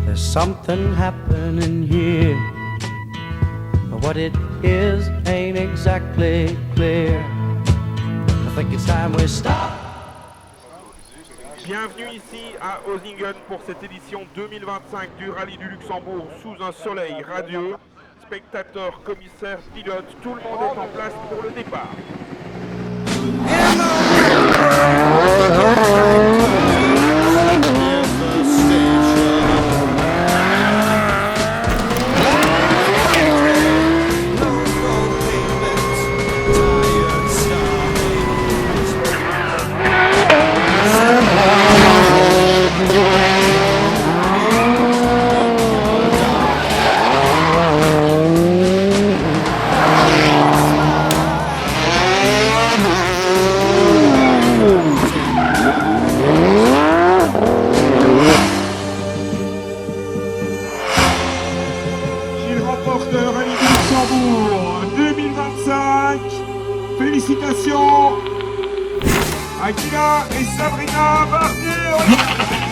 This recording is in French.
There's something happening here, but what it is ain't exactly clear. I think it's time we stop. Bienvenue ici à Osingen pour cette édition 2025 du Rallye du Luxembourg sous un soleil radieux. Spectateurs, commissaires, pilotes, tout le monde est en place pour le départ. Remporteur Rallye du Luxembourg 2025. Félicitations à Gina et Sabrina Barnier.